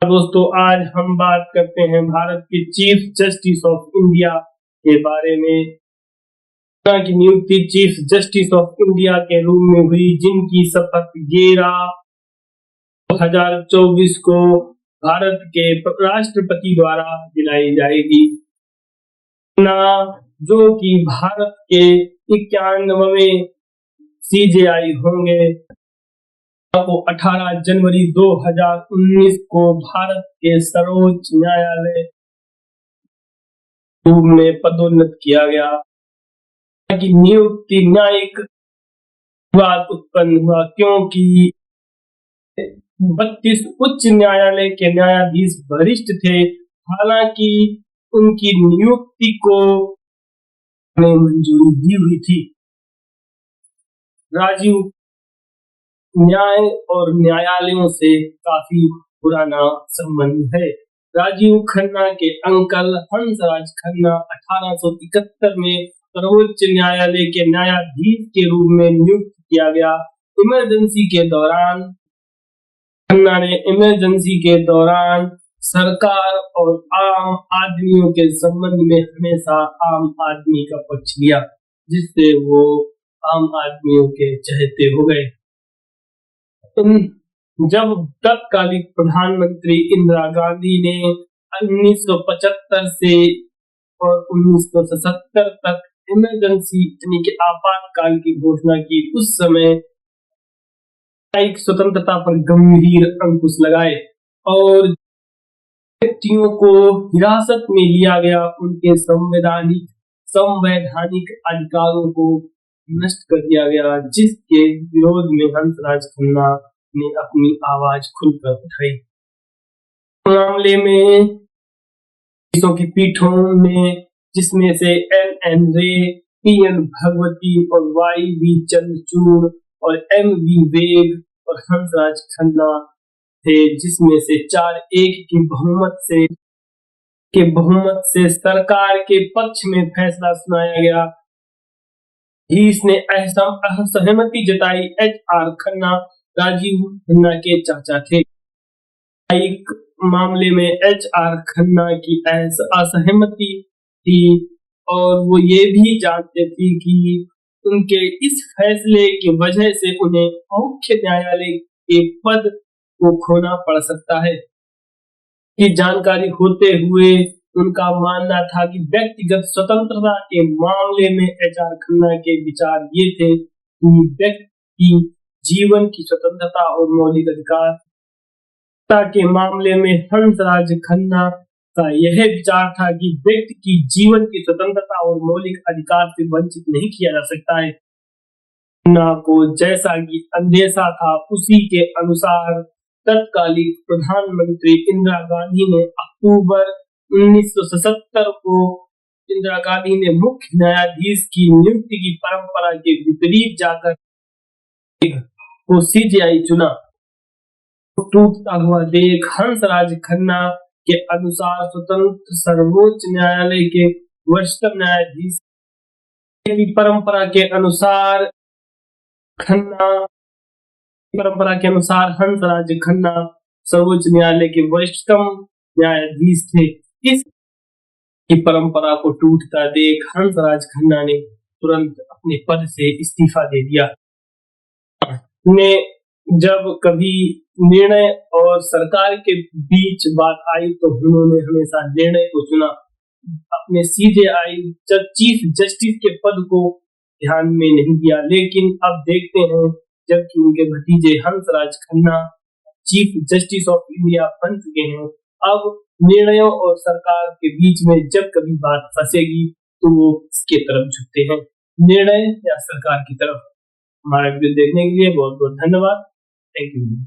दोस्तों, आज हम बात करते हैं भारत के चीफ जस्टिस ऑफ इंडिया के बारे में। की नियुक्ति चीफ जस्टिस ऑफ इंडिया के रूप में हुई, जिनकी शपथ 11/2024 को भारत के राष्ट्रपति द्वारा दिलाई जाएगी। जो कि भारत के 91वें CJI होंगे, को 18 जनवरी 2019 को भारत के सर्वोच्च न्यायालय में पदोन्नत किया गया। की नियुक्ति न्यायिक विवाद उत्पन्न हुआ, क्योंकि 32 उच्च न्यायालय के न्यायाधीश वरिष्ठ थे। हालांकि उनकी नियुक्ति को मंजूरी दी हुई थी। राजीव न्याय और न्यायालयों से काफी पुराना संबंध है। राजीव खन्ना के अंकल हंसराज खन्ना 1871 में सर्वोच्च न्यायालय के न्यायाधीश के रूप में नियुक्त किया गया। इमरजेंसी के दौरान सरकार और आम आदमियों के संबंध में हमेशा आम आदमी का पक्ष लिया, जिससे वो आम आदमियों के चहेते हो गए। जब तत्कालीन प्रधानमंत्री इंदिरा गांधी ने 1975 से और 1977 तक इमरजेंसी यानी कि आपातकाल की घोषणा की, उस समय न्यायिक स्वतंत्रता पर गंभीर अंकुश लगाए और व्यक्तियों को हिरासत में लिया गया, उनके संवैधानिक अधिकारों को नष्ट कर दिया गया, जिसके विरोध में हंसराज खन्ना ने अपनी आवाज खुलकर उठाई। मामले में की पीठों में, जिसमें से NN रे, PN भगवती और YV चंद्रचूड़ और MV वेग और हंसराज खन्ना थे, जिसमें से 4-1 के बहुमत से सरकार के पक्ष में फैसला सुनाया गया। इसने असहमति जताई। HR खन्ना राजीव खन्ना के चाचा थे। एक मामले में HR खन्ना की असहमति थी और वो ये भी जानते थे कि उनके इस फैसले की वजह से उन्हें मुख्य न्यायालय के पद को खोना पड़ सकता है। की जानकारी होते हुए उनका मानना था कि व्यक्तिगत स्वतंत्रता के मामले में HR खन्ना के विचार ये थे कि व्यक्ति की जीवन की स्वतंत्रता और मौलिक अधिकार के मामले में हंसराज खन्ना का यह विचार था कि व्यक्ति की जीवन की स्वतंत्रता और मौलिक अधिकार से वंचित नहीं किया जा सकता है। खन्ना को जैसा कि अंदेशा था, उसी के अनुसार तत्कालीन प्रधानमंत्री इंदिरा गांधी ने अक्टूबर 1977 को इंदिरा गांधी ने मुख्य न्यायाधीश की नियुक्ति की परंपरा के विपरीत जाकर को CJI चुना। टूटता हुआ देख हंसराज खन्ना के अनुसार स्वतंत्र सर्वोच्च न्यायालय के वरिष्ठतम न्यायाधीश की परंपरा के अनुसार हंसराज खन्ना सर्वोच्च न्यायालय के वरिष्ठतम न्यायाधीश थे। इस की परंपरा को टूटता देख हंसराज खन्ना ने तुरंत अपने पद से इस्तीफा दे दिया। ने जब कभी निर्णय और सरकार के बीच बात आई तो उन्होंने हमेशा निर्णय को चुना। अपने CJI चीफ जस्टिस के पद को ध्यान में नहीं दिया। लेकिन अब देखते हैं, जबकि उनके भतीजे Hansraj Khanna chief justice of India बन चुके हैं, अब निर्णयों और सरकार के बीच में जब कभी बात फंसेगी तो वो इसके तरफ झुकते हैं, निर्णय या सरकार की तरफ। हमारा वीडियो देखने के लिए बहुत बहुत धन्यवाद। Thank you.